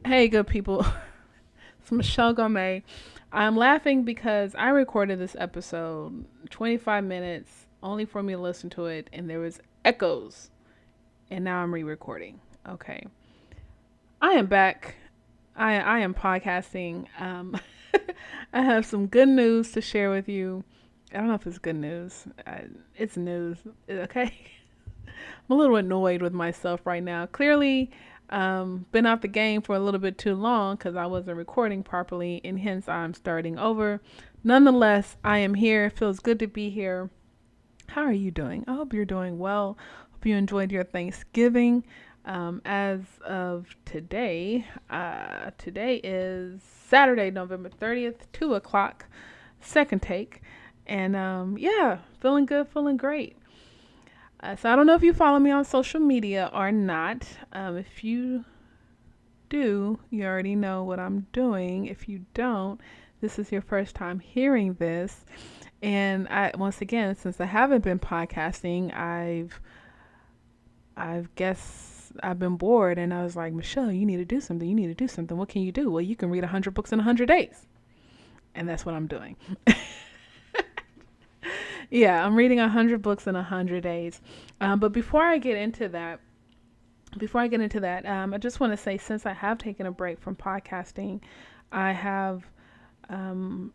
Hey, good people. It's Michelle Gomez. I'm laughing because I recorded this episode 25 minutes only for me to listen to it, and there was echoes, and now I'm re-recording. Okay, I am back. I am podcasting. I have some good news to share with you. I don't know if it's good news. It's news. Okay. I'm a little annoyed with myself right now. Clearly, been out the game for a little bit too long because I wasn't recording properly, and hence I'm starting over. Nonetheless, I am here. It feels good to be here. How are you doing? I hope you're doing well. Hope you enjoyed your Thanksgiving. As of today, today is Saturday, November 30th, 2 o'clock, second take. And yeah, feeling good, feeling great. So I don't know if you follow me on social media or not. If you do, you already know what I'm doing. If you don't, this is your first time hearing this. And I once again, since I haven't been podcasting, I've guess I've been bored and I was like, Michelle, you need to do something. You need to do something. What can you do? Well, you can read 100 books in 100 days. And that's what I'm doing. Yeah, I'm reading 100 books in 100 days. But before I get into that, I just want to say since I have taken a break from podcasting, I have um,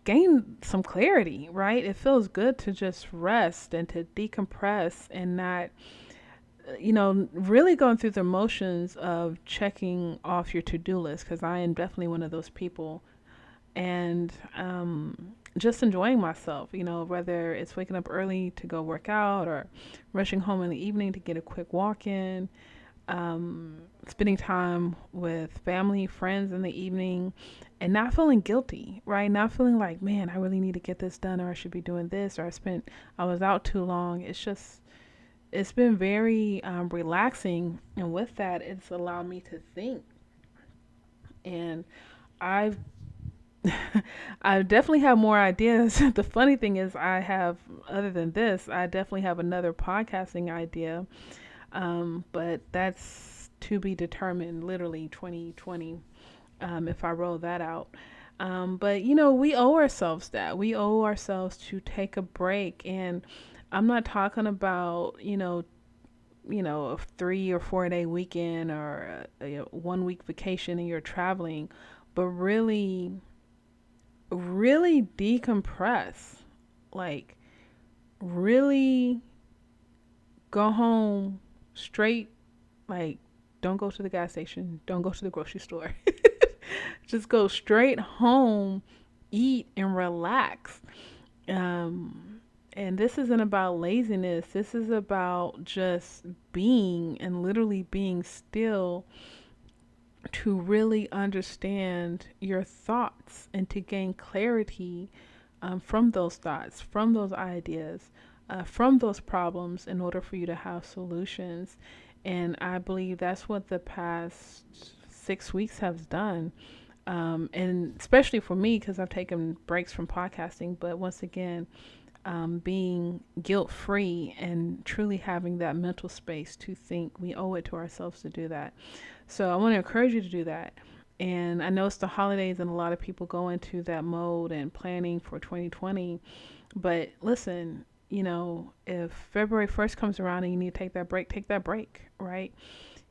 gained some clarity, right? It feels good to just rest and to decompress and not, really going through the motions of checking off your to do list because I am definitely one of those people. And just enjoying myself, whether it's waking up early to go work out or rushing home in the evening to get a quick walk in, spending time with family, friends in the evening, and not feeling guilty, right? Not feeling like, man, I really need to get this done, or I should be doing this, or I was out too long. It's been very relaxing. And with that, it's allowed me to think. And I've, I definitely have more ideas. The funny thing is, other than this, I definitely have another podcasting idea, but that's to be determined, literally 2020, if I roll that out. But we owe ourselves that. We owe ourselves to take a break. And I'm not talking about, a 3 or 4 day weekend or a 1 week vacation and you're traveling, but really, really decompress. Like, really go home straight. Like, don't go to the gas station, don't go to the grocery store. Just go straight home, eat and relax. And this isn't about laziness. This is about just being and literally being still to really understand your thoughts and to gain clarity from those thoughts, from those ideas, from those problems in order for you to have solutions. And I believe that's what the past 6 weeks has done. And especially for me, because I've taken breaks from podcasting, but once again, being guilt free and truly having that mental space to think, we owe it to ourselves to do that. So I want to encourage you to do that. And I know it's the holidays and a lot of people go into that mode and planning for 2020. But listen, if February 1st comes around and you need to take that break, right?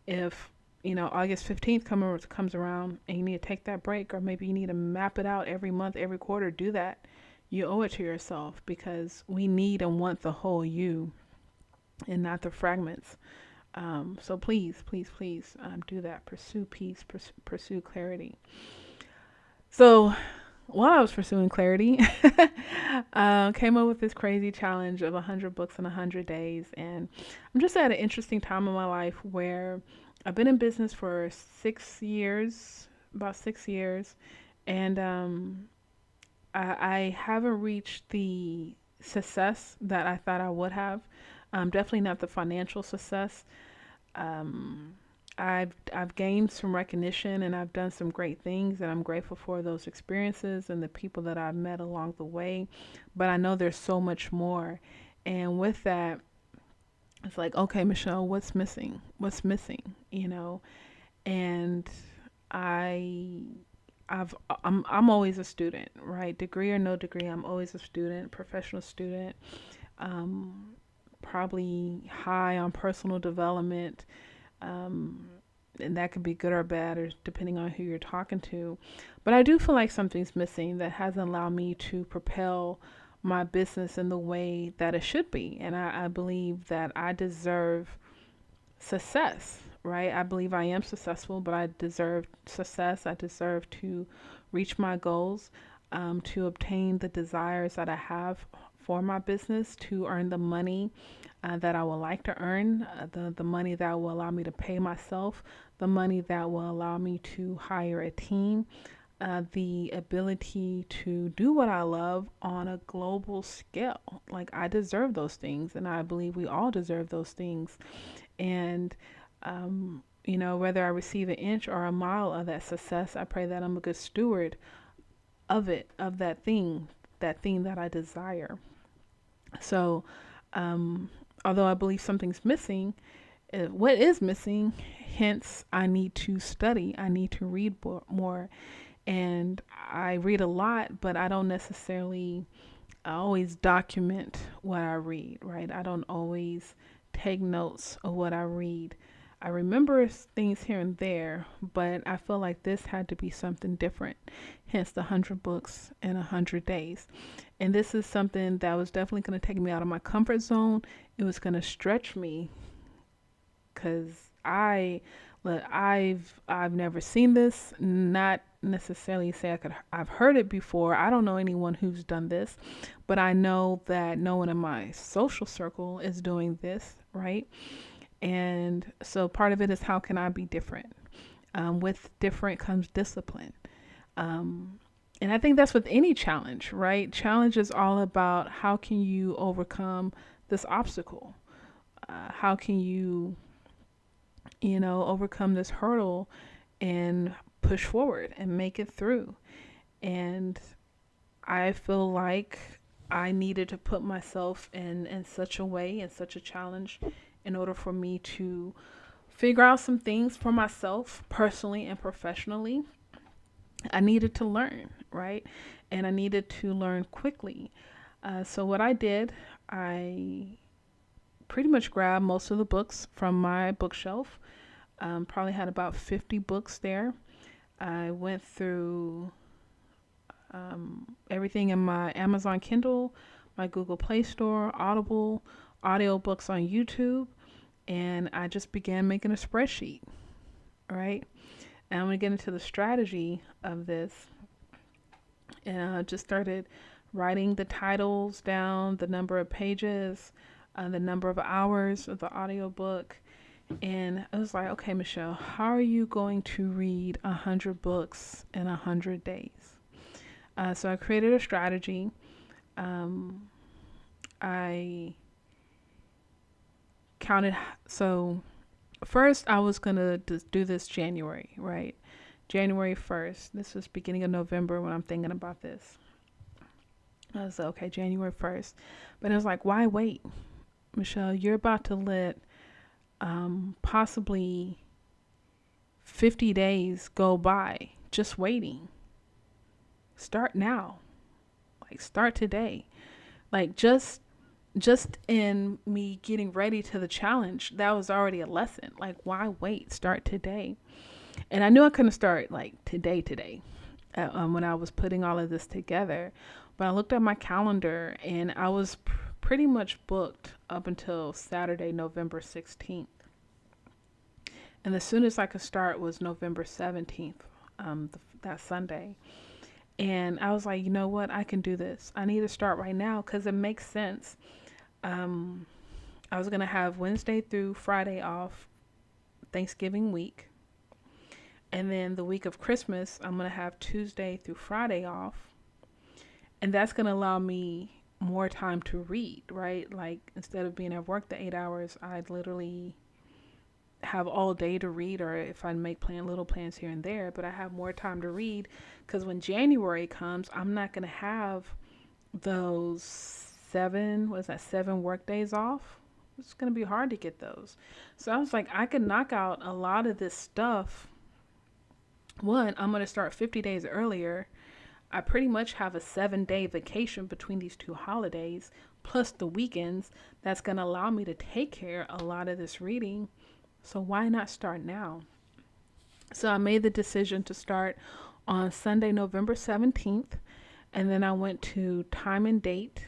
If August 15th comes around and you need to take that break, or maybe you need to map it out every month, every quarter, do that. You owe it to yourself because we need and want the whole you and not the fragments. So please, please, please do that. Pursue peace, pursue clarity. So while I was pursuing clarity, came up with this crazy challenge of 100 books in 100 days. And I'm just at an interesting time in my life where I've been in business for 6 years, about 6 years, and I haven't reached the success that I thought I would have. Definitely not the financial success. Um, I've gained some recognition and I've done some great things, and I'm grateful for those experiences and the people that I've met along the way. But I know there's so much more, and with that, it's like, okay, Michelle, what's missing? What's missing? And I I've I'm always a student, right? Degree or no degree, I'm always a student, professional student. Um, Probably high on personal development. Um, and that could be good or bad, or depending on who you're talking to. But I do feel like something's missing that hasn't allowed me to propel my business in the way that it should be. And I believe that I deserve success, right? I believe I am successful, but I deserve success. I deserve to reach my goals, to obtain the desires that I have for my business, to earn the money that I would like to earn, the money that will allow me to pay myself, the money that will allow me to hire a team, the ability to do what I love on a global scale. Like, I deserve those things, and I believe we all deserve those things. And, whether I receive an inch or a mile of that success, I pray that I'm a good steward of it, of that thing that I desire. So, um, although I believe something's missing, what is missing? Hence, I need to study. I need to read more. And I read a lot, but I don't necessarily always document what I read, right? I don't always take notes of what I read. I remember things here and there, but I feel like this had to be something different. Hence the 100 books in 100 days. And this is something that was definitely going to take me out of my comfort zone. It was going to stretch me because I've never seen this. Not necessarily say I've heard it before. I don't know anyone who's done this, but I know that no one in my social circle is doing this, right? And so part of it is, how can I be different? With different comes discipline. Um, and I think that's with any challenge, right? Challenge is all about, how can you overcome this obstacle? How can overcome this hurdle and push forward and make it through? And I feel like I needed to put myself in such a way, in such a challenge, in order for me to figure out some things for myself personally and professionally. I needed to learn, right? And I needed to learn quickly. So what I did, I pretty much grabbed most of the books from my bookshelf. Probably had about 50 books there. I went through everything in my Amazon Kindle, my Google Play Store, Audible, audiobooks on YouTube, and I just began making a spreadsheet, right? And I'm going to get into the strategy of this. And I just started writing the titles down, the number of pages, the number of hours of the audiobook. And I was like, okay, Michelle, how are you going to read 100 books in 100 days? So I created a strategy. I counted. So first, I was going to do this January, right? January 1st. This was beginning of November when I'm thinking about this. I was like, okay, January 1st. But it was like, why wait? Michelle, you're about to let possibly 50 days go by just waiting. Start now. Like, start today. Like, just in me getting ready to the challenge, that was already a lesson. Like, why wait? Start today. And I knew I couldn't start like today, when I was putting all of this together. But I looked at my calendar, and I was pretty much booked up until Saturday, November 16th. And the soonest I could start was November 17th, that Sunday. And I was like, you know what? I can do this. I need to start right now because it makes sense. I was going to have Wednesday through Friday off, Thanksgiving week. And then the week of Christmas, I'm going to have Tuesday through Friday off. And that's going to allow me more time to read, right? Like, instead of being at work the 8 hours, I'd literally have all day to read, or if I make little plans here and there, but I have more time to read, because when January comes, I'm not going to have those seven work days off. It's going to be hard to get those. So I was like, I could knock out a lot of this stuff One, I'm going to start 50 days earlier. I pretty much have a 7 day vacation between these two holidays, plus the weekends. That's going to allow me to take care of a lot of this reading. So why not start now? So I made the decision to start on Sunday, November 17th. And then I went to time and date.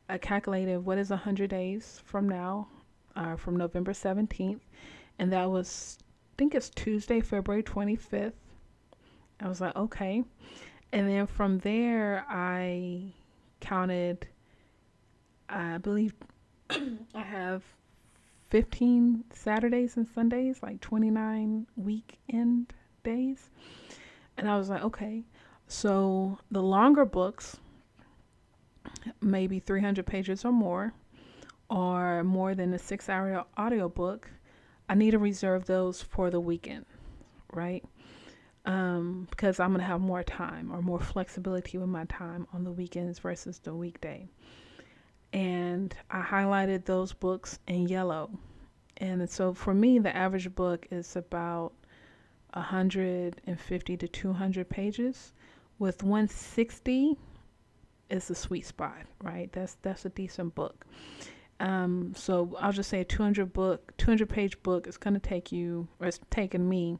I calculated what is 100 days from now, from November 17th. And that was, I think it's Tuesday, February 25th. I was like, okay. And then from there, I counted, I believe I have 15 Saturdays and Sundays, like 29 weekend days. And I was like, okay. So the longer books, maybe 300 pages or more than a 6 hour audiobook, I need to reserve those for the weekend, right? Because I'm going to have more time or more flexibility with my time on the weekends versus the weekday. And I highlighted those books in yellow. And so for me, the average book is about 150 to 200 pages, with 160 is the sweet spot, right? That's a decent book. So I'll just say a 200 page book is going to take you, or it's taken me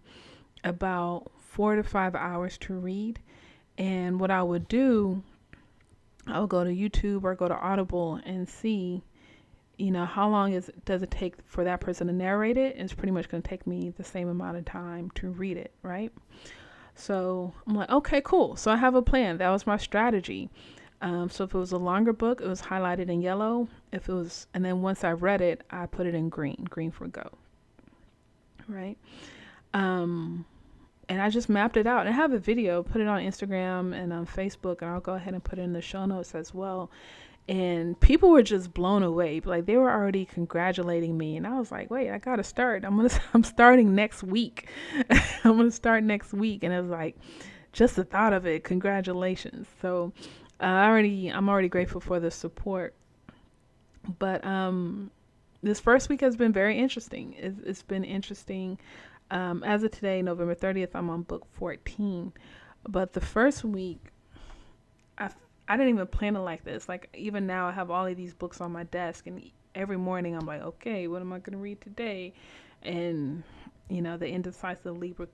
about 4 to 5 hours to read. And what I would do, I would go to YouTube or go to Audible and see, how long does it take for that person to narrate it? It's pretty much going to take me the same amount of time to read it, right? So I'm like, okay, cool. So I have a plan. That was my strategy. So if it was a longer book, it was highlighted in yellow. And then once I read it, I put it in green for go, right? And I just mapped it out. And I have a video, put it on Instagram and on Facebook, and I'll go ahead and put it in the show notes as well. And people were just blown away. Like, they were already congratulating me, and I was like, "Wait, I gotta start. I'm starting next week. I'm gonna start next week." And it was like, just the thought of it, congratulations. So, I'm already grateful for the support. But this first week has been very interesting. It's been interesting. As of today, November 30th, I'm on book 14. But the first week, I, I didn't even plan it like this. Like, even now, I have all of these books on my desk, and every morning I'm like, okay, what am I going to read today? And, the indecisive Libra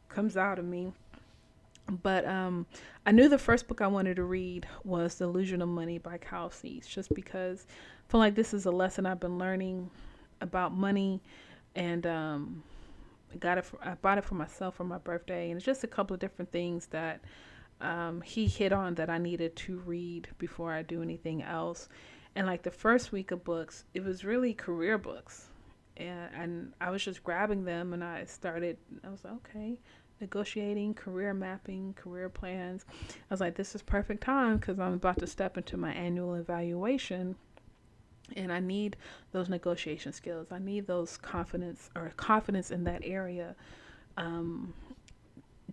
comes out of me. But I knew the first book I wanted to read was The Illusion of Money by Kyle Cease, just because I feel like this is a lesson I've been learning about money. And I bought it for myself for my birthday, and it's just a couple of different things that he hit on that I needed to read before I do anything else. And like the first week of books, it was really career books, and I was just grabbing them, and I was like, okay, negotiating, career mapping, career plans. I was like, this is perfect time because I'm about to step into my annual evaluation. And I need those negotiation skills. I need those confidence in that area, um,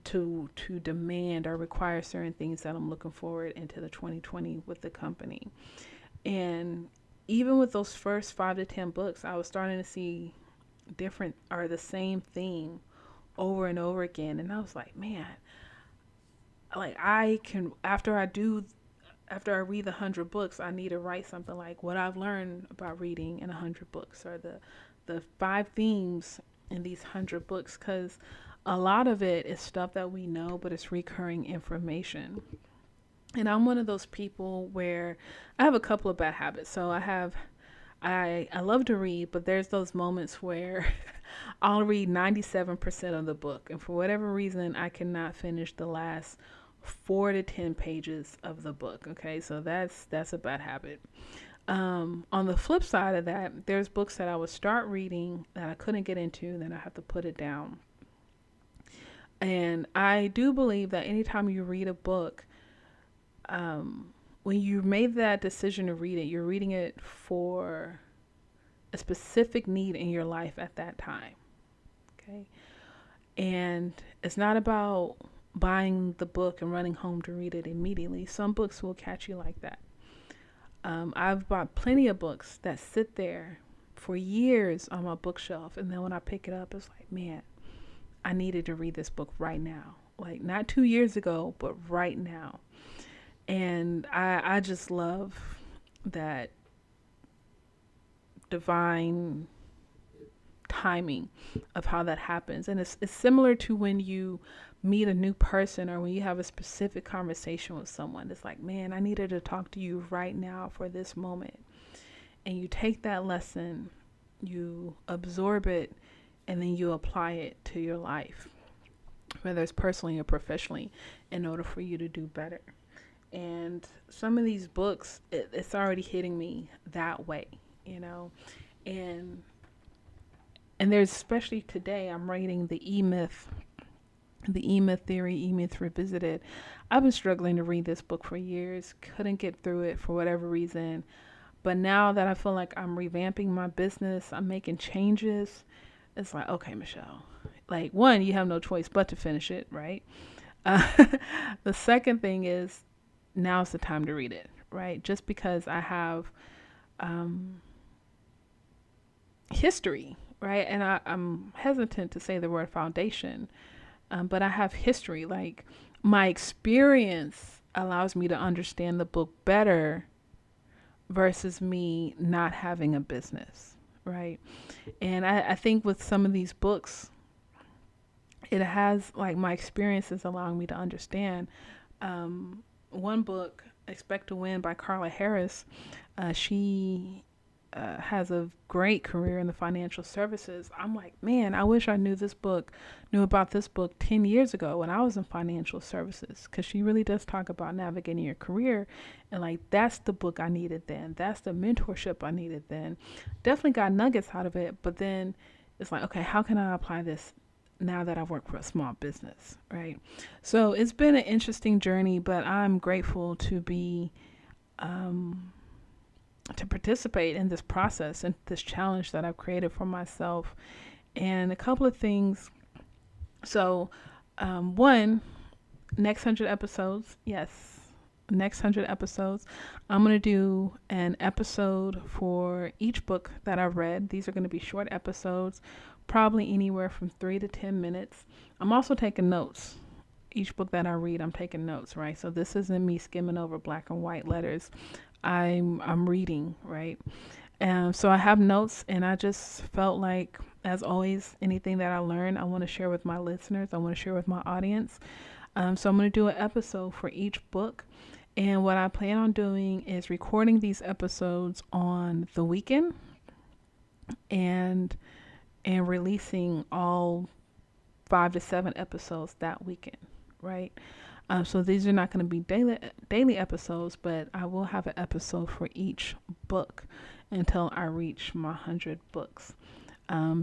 to demand or require certain things that I'm looking forward into the 2020 with the company. And even with those first 5 to 10 books, I was starting to see different or the same theme over and over again. And I was like, man, like I can after I read the 100 books, I need to write something like what I've learned about reading in 100 books, or the 5 themes in these 100 books, because a lot of it is stuff that we know, but it's recurring information. And I'm one of those people where I have a couple of bad habits. So I love to read, but there's those moments where I'll read 97% of the book, and for whatever reason, I cannot finish the last 4 to 10 pages of the book. Okay, so that's a bad habit. On the flip side of that, there's books that I would start reading that I couldn't get into, and then I have to put it down. And I do believe that anytime you read a book, when you made that decision to read it, you're reading it for a specific need in your life at that time. Okay, and it's not about buying the book and running home to read it immediately. Some books will catch you like that. I've bought plenty of books that sit there for years on my bookshelf, and then when I pick it up, it's like, man, I needed to read this book right now. Like not 2 years ago, but right now. And I just love that divine timing of how that happens. And it's similar to when you meet a new person or when you have a specific conversation with someone. It's like, man, I needed to talk to you right now for this moment. And you take that lesson, you absorb it, and then you apply it to your life, whether it's personally or professionally, in order for you to do better. And some of these books, it's already hitting me that way, you know. And there's, especially today, I'm reading the E-Myth Theory, E-Myth Revisited. I've been struggling to read this book for years, couldn't get through it for whatever reason. But now that I feel like I'm revamping my business, I'm making changes, it's like, okay, Michelle, like, one, you have no choice but to finish it, right? Uh, the second thing is, now's the time to read it, right? Just because I have um, history, right? And I'm hesitant to say the word foundation, but I have history. Like, my experience allows me to understand the book better versus me not having a business, right? And I think with some of these books, it has, like, my experiences allowing me to understand. One book, Expect to Win by Carla Harris, she has a great career in the financial services. I'm like, man, I wish I knew about this book 10 years ago when I was in financial services, because she really does talk about navigating your career. And like, that's the book I needed then. That's the mentorship I needed then. Definitely got nuggets out of it. But then it's like, okay, how can I apply this now that I work for a small business, right? So it's been an interesting journey, but I'm grateful to be to participate in this process and this challenge that I've created for myself. And a couple of things. So, one, next 100 episodes, yes, next 100 episodes, I'm going to do an episode for each book that I've read. These are going to be short episodes, probably anywhere from 3 to 10 minutes. I'm also taking notes. Each book that I read, I'm taking notes, right? So this isn't me skimming over black and white letters. I'm reading, right? So I have notes, and I just felt like, as always, anything that I learn, I want to share with my listeners. I want to share with my audience. So I'm going to do an episode for each book. And what I plan on doing is recording these episodes on the weekend and releasing all 5 to 7 episodes that weekend, right? So these are not going to be daily episodes, but I will have an episode for each book until I reach my 100 books.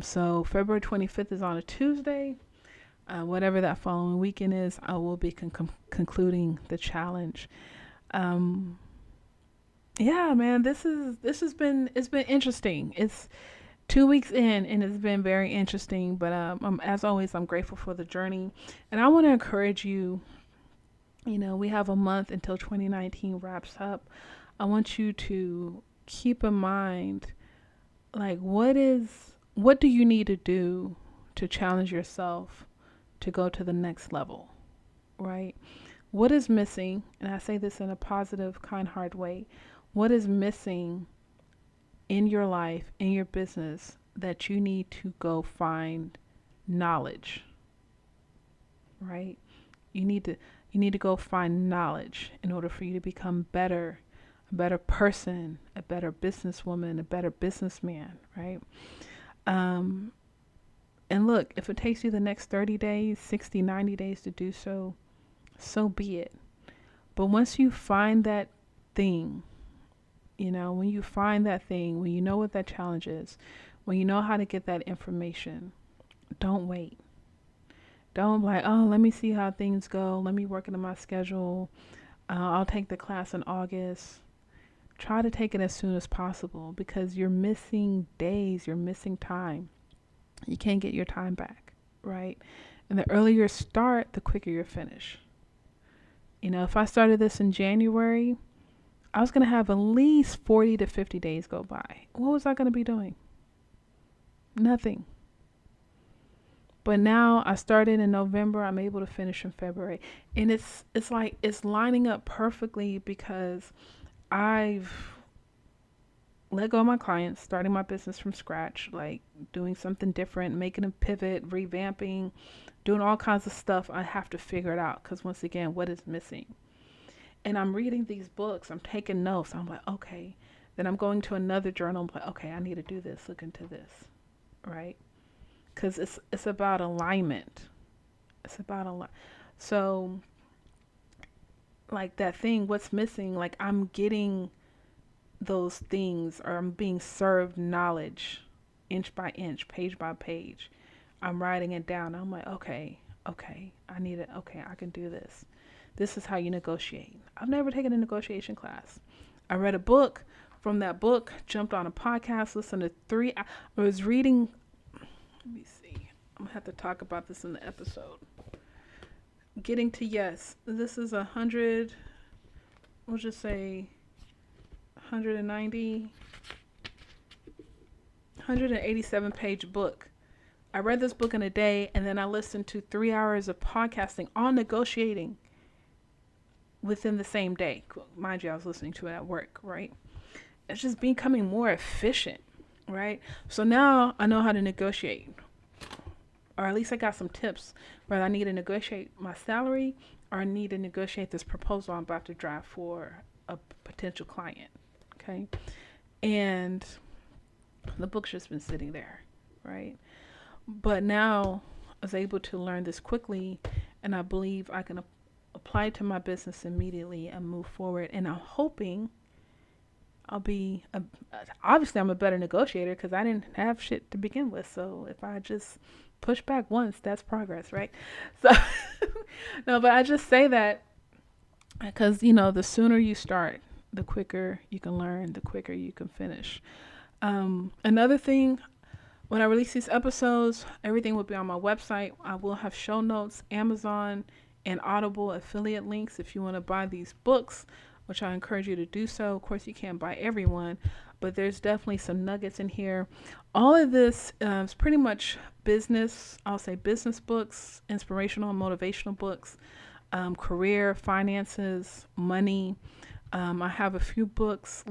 So February 25th is on a Tuesday. Whatever that following weekend is, I will be concluding the challenge. Yeah, man, it's been interesting. It's 2 weeks in, and it's been very interesting. But as always, I'm grateful for the journey, and I want to encourage you. You know, we have a month until 2019 wraps up. I want you to keep in mind, like, what do you need to do to challenge yourself to go to the next level, right? What is missing? And I say this in a positive, kind heart way. What is missing in your life, in your business, that you need to go find knowledge, right? You need to go find knowledge in order for you to become better, a better person, a better businesswoman, a better businessman, right? And look, if it takes you the next 30 days, 60, 90 days to do so, so be it. But once you find that thing, you know, when you find that thing, when you know what that challenge is, when you know how to get that information, don't wait. Don't be like, oh, let me see how things go. Let me work into my schedule. I'll take the class in August. Try to take it as soon as possible, because you're missing days. You're missing time. You can't get your time back, right? And the earlier you start, the quicker you finish. You know, if I started this in January, I was going to have at least 40 to 50 days go by. What was I going to be doing? Nothing. But now I started in November. I'm able to finish in February, and it's like it's lining up perfectly because I've let go of my clients, starting my business from scratch, like doing something different, making a pivot, revamping, doing all kinds of stuff. I have to figure it out because once again, what is missing? And I'm reading these books, I'm taking notes. I'm like, okay. Then I'm going to another journal. I'm like, okay, I need to do this, look into this, right? Because it's about alignment. It's about alignment. So like that thing, what's missing? Like I'm getting those things, or I'm being served knowledge inch by inch, page by page. I'm writing it down. I'm like, okay, okay, I need it. Okay, I can do this. This is how you negotiate. I've never taken a negotiation class. I read a book. From that book, jumped on a podcast, listened to I was reading. Let me see. I'm gonna have to talk about this in the episode. Getting to yes. This is 100. We'll just say 190, 187 page book. I read this book in a day, and then I listened to 3 hours of podcasting on negotiating within the same day. Mind you, I was listening to it at work, right? It's just becoming more efficient, right? So now I know how to negotiate, or at least I got some tips whether I need to negotiate my salary or I need to negotiate this proposal I'm about to draft for a potential client. Okay. And the book's just been sitting there, right? But now I was able to learn this quickly, and I believe I can apply it to my business immediately and move forward. And I'm hoping I'll be, obviously, I'm a better negotiator because I didn't have shit to begin with. So if I just push back once, that's progress, right? So, no, but I just say that because, the sooner you start, the quicker you can learn, the quicker you can finish. Another thing, when I release these episodes, everything will be on my website. I will have show notes, Amazon, and Audible affiliate links if you want to buy these books, which I encourage you to do so. Of course, you can't buy everyone, but there's definitely some nuggets in here. All of this is pretty much business. I'll say business books, inspirational and motivational books, career, finances, money. I have a few books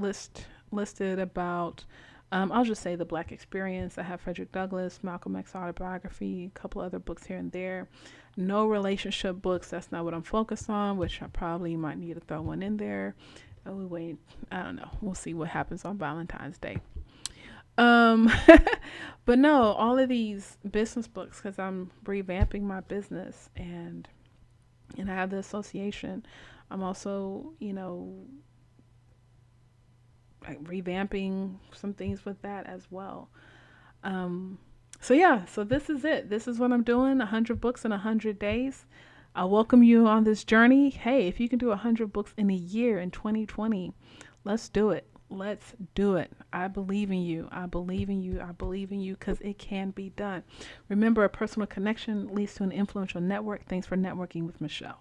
listed about, I'll just say the Black experience. I have Frederick Douglass, Malcolm X autobiography, a couple other books here and there. No relationship books. That's not what I'm focused on, which I probably might need to throw one in there. We wait. I don't know. We'll see what happens on Valentine's Day. But no, all of these business books, because I'm revamping my business and I have the association. I'm also, like revamping some things with that as well. So yeah, so this is it. This is what I'm doing, 100 books in 100 days. I welcome you on this journey. Hey, if you can do 100 books in a year in 2020, let's do it. Let's do it. I believe in you. I believe in you. I believe in you because it can be done. Remember, a personal connection leads to an influential network. Thanks for networking with Michelle.